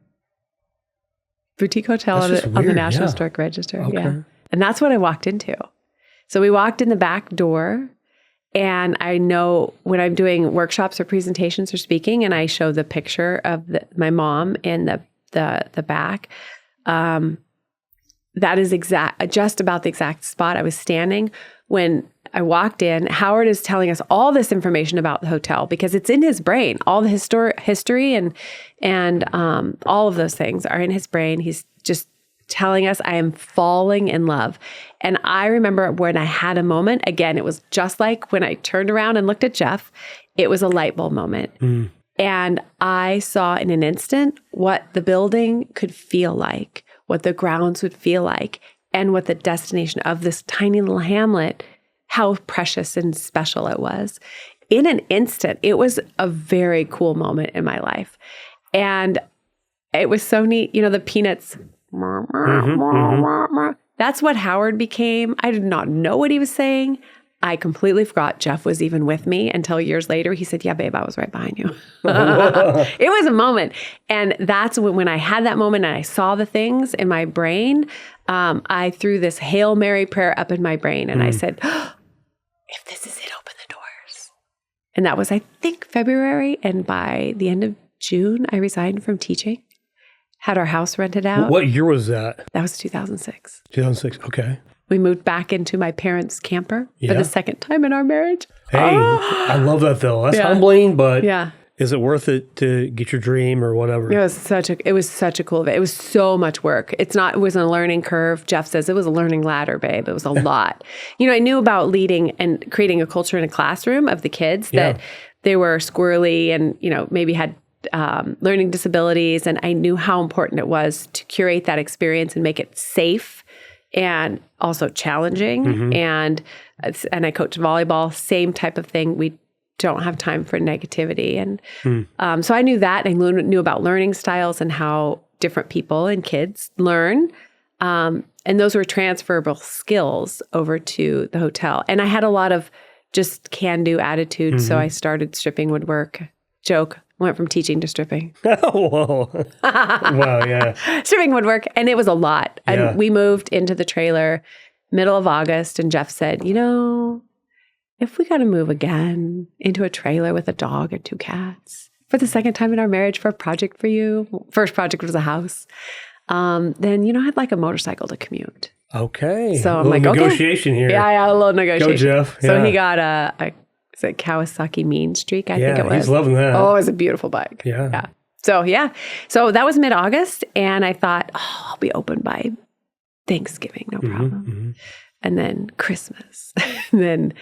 boutique hotel on the National Historic Register. Okay. Yeah. And that's what I walked into. So we walked in the back door, and I know when I'm doing workshops or presentations or speaking, and I show the picture of my mom in the back, that is just about the exact spot I was standing when I walked in. Howard is telling us all this information about the hotel because it's in his brain. All the history and all of those things are in his brain. He's just telling us, I am falling in love. And I remember when I had a moment, again, it was just like when I turned around and looked at Jeff, it was a light bulb moment. And I saw in an instant what the building could feel like, what the grounds would feel like, and what the destination of this tiny little hamlet, how precious and special it was. In an instant, it was a very cool moment in my life. And it was so neat. The Peanuts, that's what Howard became. I did not know what he was saying. I completely forgot Jeff was even with me until years later. He said, yeah, babe, I was right behind you. It was a moment. And that's when I had that moment and I saw the things in my brain, I threw this Hail Mary prayer up in my brain. And I said, if this is it, open the doors. And that was, I think, February. And by the end of June, I resigned from teaching, had our house rented out. What year was that? That was 2006. 2006, okay. We moved back into my parents' camper for the second time in our marriage. Hey, I love that though. That's humbling, but is it worth it to get your dream or whatever? It was such a cool event. It was so much work. It wasn't a learning curve. Jeff says it was a learning ladder, babe. It was a lot. I knew about leading and creating a culture in a classroom of the kids that they were squirrely and, maybe had learning disabilities. And I knew how important it was to curate that experience and make it safe and also challenging. And I coach volleyball, same type of thing. We don't have time for negativity. And so I knew that. I knew about learning styles and how different people and kids learn. And those were transferable skills over to the hotel. And I had a lot of just can-do attitude. So I started stripping woodwork. Joke. Went from teaching to stripping. Oh, whoa. Wow, yeah. Stripping woodwork. And it was a lot. And we moved into the trailer middle of August. And Jeff said, if we got to move again into a trailer with a dog and 2 cats for the second time in our marriage for a project for you, first project was a house, then, I'd like a motorcycle to commute. Okay. So I'm like, negotiation here. Yeah, a little negotiation. Go, Jeff. So he got a Kawasaki Mean Streak, I think it was. He's loving that. Oh, it was a beautiful bike. Yeah. So that was mid-August, and I thought, I'll be open by Thanksgiving, no problem. And then Christmas, and then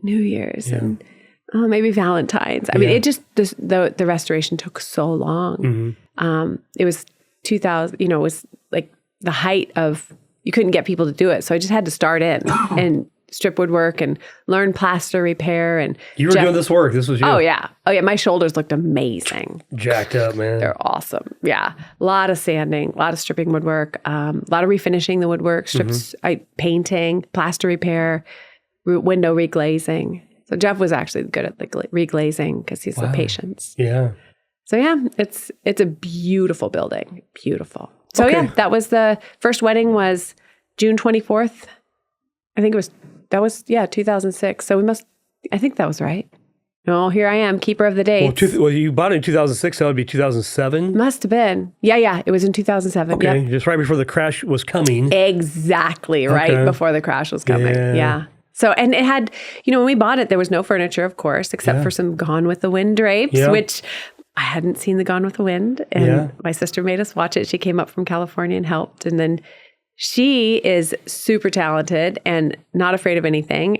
New Year's, and maybe Valentine's. I mean, it just, the restoration took so long. It was 2000, it was like the height of, you couldn't get people to do it. So I just had to start in and strip woodwork and learn plaster repair. And you were doing this work. This was you. Oh yeah. My shoulders looked amazing. Jacked up, man. They're awesome. Yeah. A lot of sanding, a lot of stripping woodwork, a lot of refinishing the woodwork, strips, painting, plaster repair, window reglazing. So Jeff was actually good at the reglazing because he's the patience. Yeah. So yeah, it's a beautiful building. Beautiful. So that was the first wedding was June 24th. I think that was 2006. So I think that was right. No, here I am, keeper of the dates. Well, you bought it in 2006, so that would be 2007? Must have been. Yeah, it was in 2007. Okay, yep. Just right before the crash was coming. Exactly, right before the crash was coming. Yeah. So, and it had, when we bought it, there was no furniture, of course, except for some Gone with the Wind drapes, which I hadn't seen the Gone with the Wind. And my sister made us watch it. She came up from California and helped. And then she is super talented and not afraid of anything.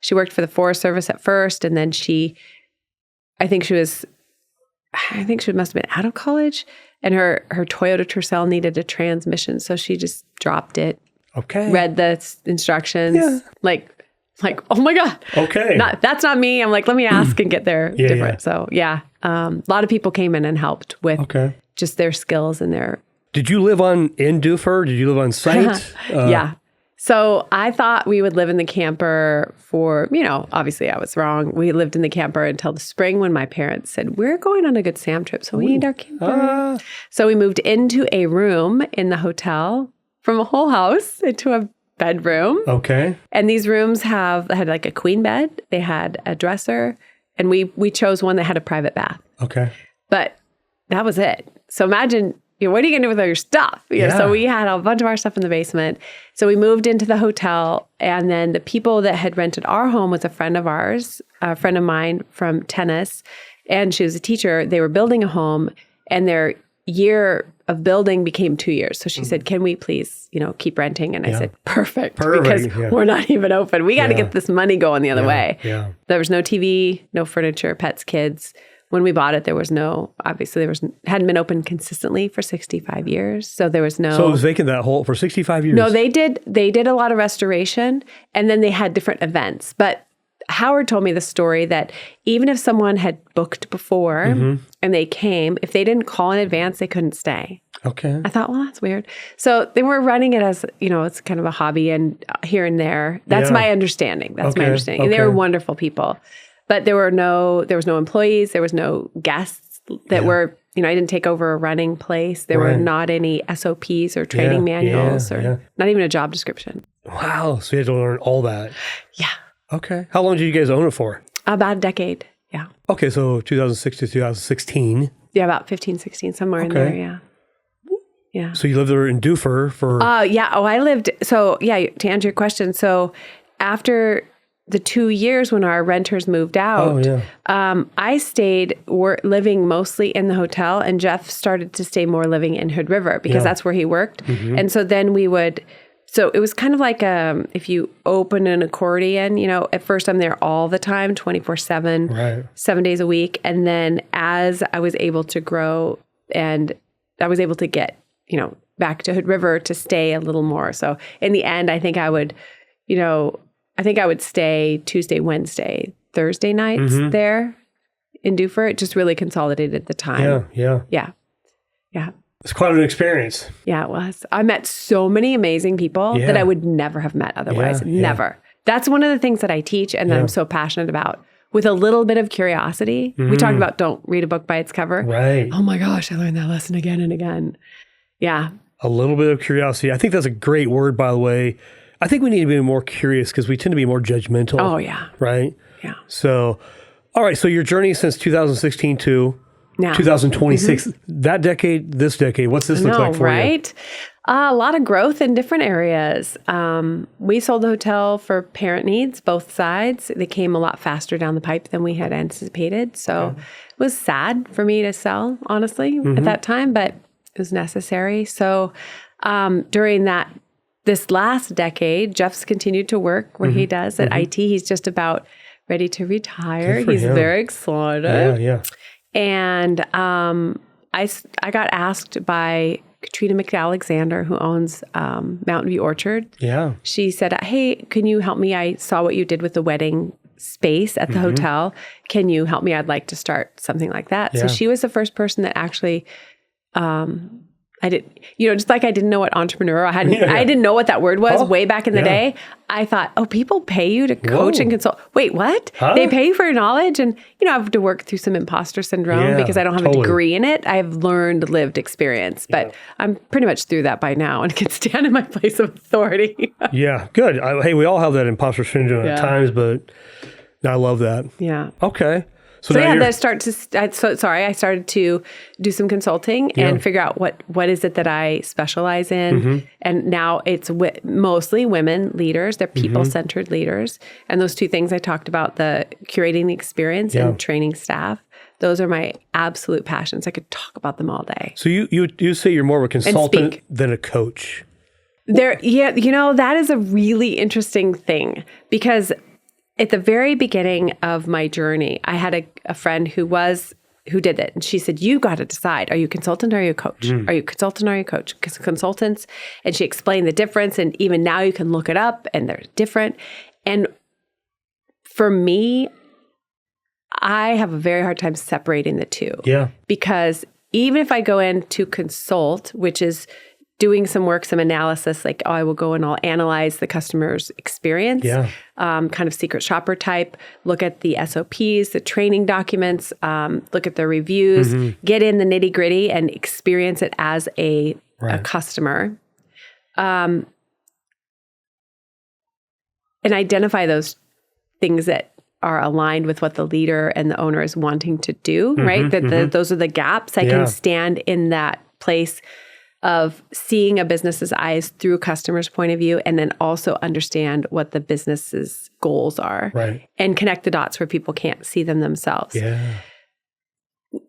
She worked for the Forest Service at first. And then I think she must have been out of college. And her Toyota Tercel needed a transmission. So she just dropped it. Okay. Read the instructions. Yeah. Like, oh my God. Okay. That's not me. I'm like, let me ask and get there different. Yeah. So a lot of people came in and helped with just their skills and their. Did you live in Dufur? Did you live on site? Yeah. So I thought we would live in the camper for, obviously I was wrong. We lived in the camper until the spring when my parents said, we're going on a Good Sam trip, so we need our camper. So we moved into a room in the hotel from a whole house into a bedroom. Okay. And these rooms had like a queen bed. They had a dresser. And we chose one that had a private bath. Okay. But that was it. So imagine, what are you going to do with all your stuff? So we had a bunch of our stuff in the basement. So we moved into the hotel. And then the people that had rented our home was a friend of ours, a friend of mine from tennis. And she was a teacher. They were building a home. And their year of building became 2 years. So she said, can we please, keep renting? And I said, perfect. Because we're not even open. We got to get this money going the other way. Yeah. There was no TV, no furniture, pets, kids. When we bought it, hadn't been open consistently for 65 years. So there was no. So it was vacant for 65 years? No, they did a lot of restoration and then they had different events. But Howard told me the story that even if someone had booked before and they came, if they didn't call in advance, they couldn't stay. Okay. I thought, well, that's weird. So they were running it as, it's kind of a hobby and here and there. That's my understanding. That's my understanding. And they were wonderful people. But there was no employees. There was no guests that were, I didn't take over a running place. There were not any SOPs or training manuals or not even a job description. Wow. So you had to learn all that. Yeah. Okay. How long did you guys own it for? About a decade. Yeah. Okay. So 2006 to 2016. Yeah. About 15, 16, somewhere in there. Yeah. Yeah. So you lived there in Dufur for. Yeah. Oh, I lived. So to answer your question. So after the 2 years when our renters moved out, I stayed living mostly in the hotel, and Jeff started to stay more living in Hood River because that's where he worked. And so then so it was kind of like if you open an accordion, at first I'm there all the time, 24/7, 7 days a week. And then as I was able to grow and I was able to get, back to Hood River to stay a little more. So in the end, I think I would stay Tuesday, Wednesday, Thursday nights there in Dufur. It just really consolidated the time. Yeah. It's quite an experience. Yeah, it was. I met so many amazing people that I would never have met otherwise. Never. That's one of the things that I teach and that I'm so passionate about. With a little bit of curiosity. We talked about don't read a book by its cover. Right. Oh my gosh, I learned that lesson again and again. Yeah. A little bit of curiosity. I think that's a great word, by the way. I think we need to be more curious because we tend to be more judgmental. Oh, yeah. Right? Yeah. So, all right. So your journey since 2016 to now 2026, that decade, this decade, what's this look like for you? A lot of growth in different areas. We sold the hotel for parent needs, both sides. They came a lot faster down the pipe than we had anticipated. So it was sad for me to sell, honestly, at that time, but it was necessary. So during this last decade, Jeff's continued to work where he does at IT. He's just about ready to retire. He's very excited. Yeah. And I got asked by Katrina McAlexander, who owns Mountain View Orchard. Yeah. She said, hey, can you help me? I saw what you did with the wedding space at the hotel. Can you help me? I'd like to start something like that. Yeah. So she was the first person that actually, I did, just like I didn't know what entrepreneur, I didn't know what that word was way back in the day. I thought, people pay you to coach and consult. Wait, what? Huh? They pay for knowledge? And, I have to work through some imposter syndrome because I don't have a degree in it. I've learned lived experience, but I'm pretty much through that by now and can stand in my place of authority. Yeah, good. Hey, we all have that imposter syndrome at times, but I love that. Yeah. Okay. So I started to do some consulting and figure out what is it that I specialize in. And now it's mostly women leaders. They're people-centered leaders. And those two things I talked about, the curating the experience and training staff, those are my absolute passions. I could talk about them all day. So you say you're more of a consultant than a coach. That is a really interesting thing because at the very beginning of my journey, I had a friend who did it. And she said, you got to decide, are you a consultant or are you a coach? Are you a consultant or are you a coach? Because consultants, and she explained the difference. And even now you can look it up and they're different. And for me, I have a very hard time separating the two. Yeah. Because even if I go in to consult, which is doing some work, some analysis, like, I will go and I'll analyze the customer's experience, kind of secret shopper type, look at the SOPs, the training documents, look at the reviews, get in the nitty gritty and experience it as a customer. And identify those things that are aligned with what the leader and the owner is wanting to do, right? Those are the gaps. I can stand in that place of seeing a business's eyes through a customer's point of view and then also understand what the business's goals are and connect the dots where people can't see them themselves. Yeah.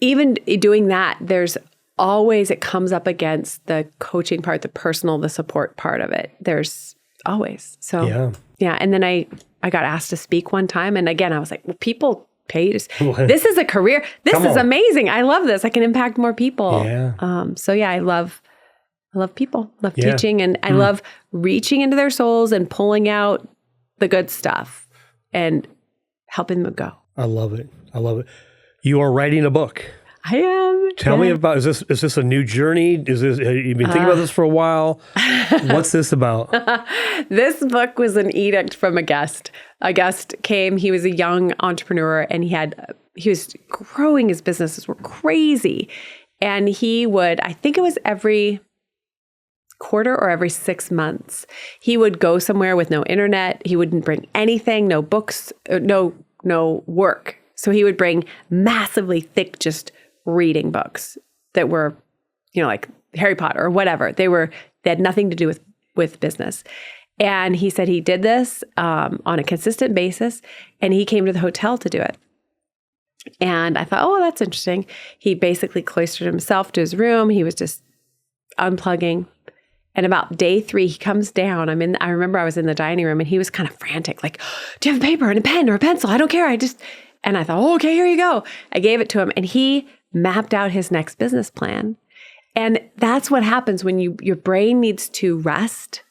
Even doing that, it comes up against the coaching part, the personal, the support part of it. There's always. So, And then I got asked to speak one time. And again, I was like, well, people pay you to, this is a career. This is amazing. I love this. I can impact more people. Yeah. I love people, love teaching, and I love reaching into their souls and pulling out the good stuff and helping them go. I love it. You are writing a book. I am. Tell me about, is this a new journey? Have you been thinking about this for a while? What's this about? This book was an edict from a guest. A guest came, he was a young entrepreneur and he was growing his businesses were crazy. And he would, I think it was every quarter or every 6 months, he would go somewhere with no internet. He wouldn't bring anything, no books, no work. So he would bring massively thick, just reading books that were, like Harry Potter or whatever. They had nothing to do with business. And he said he did this on a consistent basis, and he came to the hotel to do it. And I thought, oh, that's interesting. He basically cloistered himself to his room. He was just unplugging. And about day 3, he comes down. I remember I was in the dining room and he was kind of frantic, like, do you have a paper and a pen or a pencil? I don't care. And I thought, oh, okay, here you go. I gave it to him and he mapped out his next business plan. And that's what happens when your brain needs to rest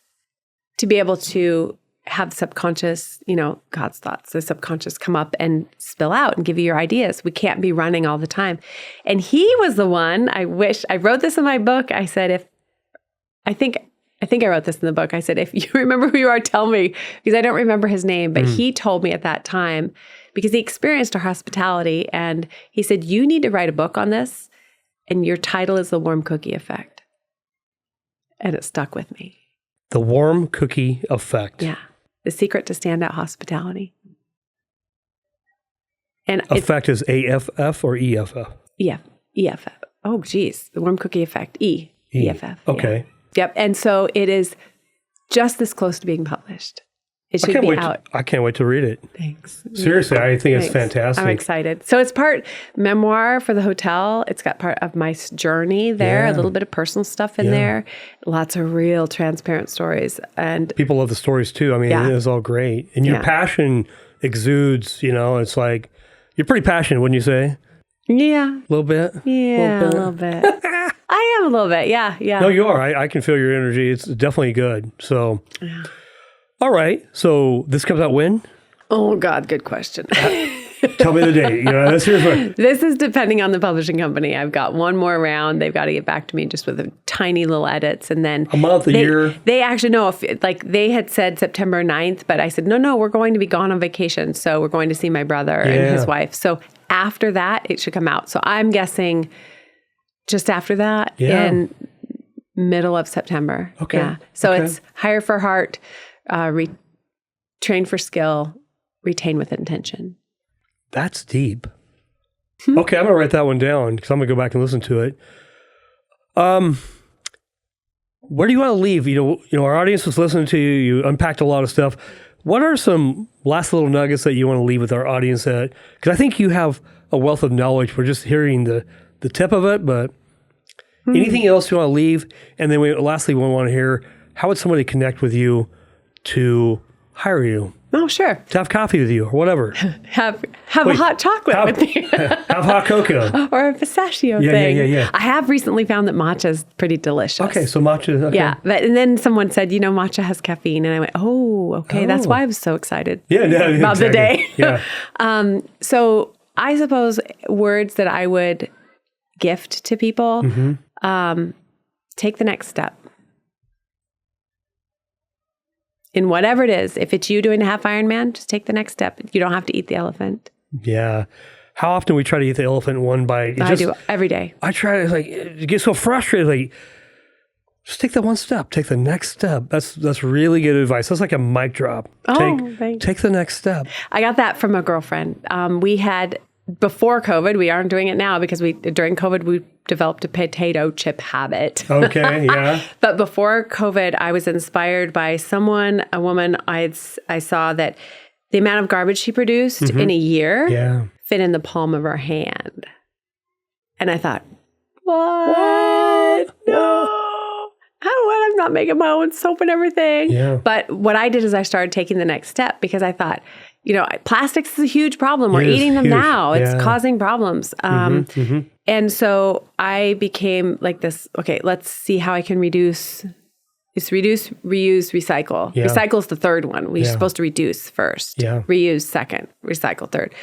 to be able to have subconscious, God's thoughts, the subconscious come up and spill out and give you your ideas. We can't be running all the time. And he was the one, I wrote this in my book. I said, I think I wrote this in the book. I said, if you remember who you are, tell me, because I don't remember his name, but he told me at that time, because he experienced our hospitality, and he said, you need to write a book on this, and your title is The Warm Cookie Effect. And it stuck with me. The Warm Cookie Effect. Yeah. The secret to standout hospitality. And effect is AFF or EFF? EFF. Oh, geez. The Warm Cookie Effect. EFF. Okay. Yeah. Yep. And so it is just this close to being published. It should be out. I can't wait to read it. Thanks. Seriously, I think it's fantastic. I'm excited. So it's part memoir for the hotel. It's got part of my journey there, a little bit of personal stuff in there, lots of real transparent stories. And people love the stories too. It is all great. And your passion exudes, it's like, you're pretty passionate, wouldn't you say? Yeah. A little bit? Yeah, a little bit. I am a little bit. Yeah. No, you are. I can feel your energy. It's definitely good. So, all right. So this comes out when? Oh, God. Good question. Tell me the date. This is depending on the publishing company. I've got one more round. They've got to get back to me just with tiny little edits. And then a month, a year. They actually know they had said September 9th, but I said, no, we're going to be gone on vacation. So we're going to see my brother and his wife. So after that, it should come out. So I'm guessing just after that in middle of September. Okay. Yeah. So it's hire for heart, train for skill, retain with intention. That's deep. Okay, I'm going to write that one down because I'm going to go back and listen to it. Where do you want to leave? Our audience was listening to you. You unpacked a lot of stuff. What are some last little nuggets that you want to leave with our audience? Because I think you have a wealth of knowledge. We're just hearing the tip of it, but anything else you want to leave? And then lastly, we want to hear, how would somebody connect with you to hire you? Oh, sure. To have coffee with you or whatever. Have a hot chocolate with me. Have hot cocoa. Or a pistachio thing. Yeah. I have recently found that matcha is pretty delicious. Okay, so matcha. Okay. Yeah, and then someone said, matcha has caffeine. And I went, okay, that's why I was so excited about the day. Yeah. So I suppose words that I would gift to people, take the next step. In whatever it is, if it's you doing a half Ironman, just take the next step. You don't have to eat the elephant. Yeah. How often we try to eat the elephant in one bite? I do every day. I try to you get so frustrated. Just take the one step. Take the next step. That's really good advice. That's like a mic drop. Thanks. Take the next step. I got that from a girlfriend. We had, before COVID, we aren't doing it now because during COVID, we developed a potato chip habit. Okay, yeah. But before COVID, I was inspired by a woman I saw that the amount of garbage she produced in a year fit in the palm of her hand. And I thought, what? No. I'm not making my own soap and everything. Yeah. But what I did is I started taking the next step because I thought, plastics is a huge problem. We're eating them now. It's causing problems. And so I became like this, okay, let's see how I can reduce. It's reduce, reuse, recycle. Yeah. Recycle is the third one. We're supposed to reduce first, reuse second, recycle third.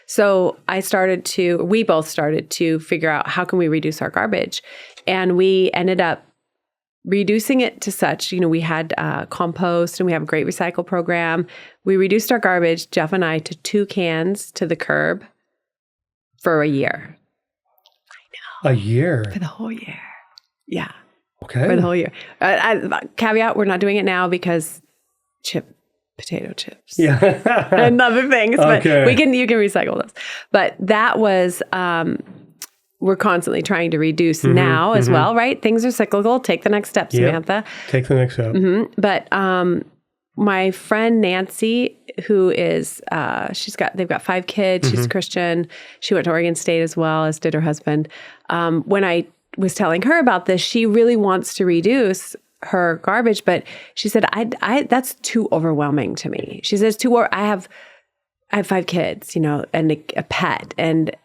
So we both started to figure out how can we reduce our garbage. And we ended up reducing it to such, we had compost and we have a great recycle program. We reduced our garbage, Jeff and I, to 2 cans to the curb for a year. I know. A year? For the whole year. Yeah. Okay. For the whole year. Caveat, we're not doing it now because potato chips. Yeah. And other things. But you can recycle those. But that was... we're constantly trying to reduce now as well, right? Things are cyclical. Take the next step, Samantha. Take the next step. But my friend Nancy, who is, they've got 5 kids. She's Christian. She went to Oregon State as well, as did her husband. When I was telling her about this, she really wants to reduce her garbage, but she said, I that's too overwhelming to me. She says, I have 5 kids, and a pet, and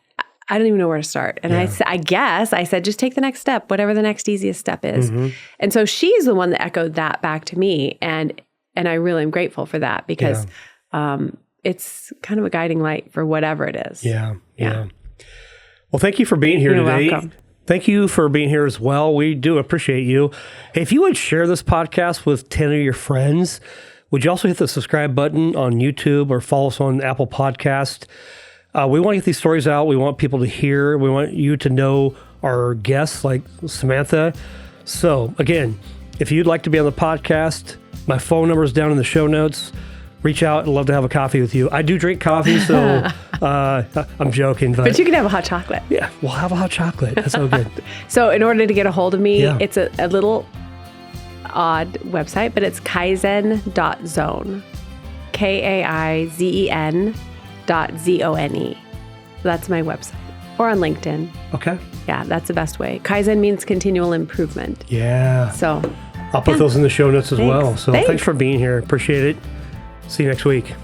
I don't even know where to start. And I said, just take the next step, whatever the next easiest step is. And so she's the one that echoed that back to me. And I really am grateful for that because it's kind of a guiding light for whatever it is. Yeah. Well, thank you for being here today. Welcome. Thank you for being here as well. We do appreciate you. Hey, if you would share this podcast with 10 of your friends, would you also hit the subscribe button on YouTube or follow us on Apple Podcast? We want to get these stories out. We want people to hear. We want you to know our guests like Samantha. So again, if you'd like to be on the podcast, my phone number is down in the show notes. Reach out. I'd love to have a coffee with you. I do drink coffee, so I'm joking. But you can have a hot chocolate. Yeah, we'll have a hot chocolate. That's so good. So in order to get a hold of me, it's a little odd website, but it's kaizen.zone. KAIZEN.zone. That's my website. Or on LinkedIn. Okay. Yeah, that's the best way. Kaizen means continual improvement. Yeah. So I'll put those in the show notes as well. So thanks for being here. Appreciate it. See you next week.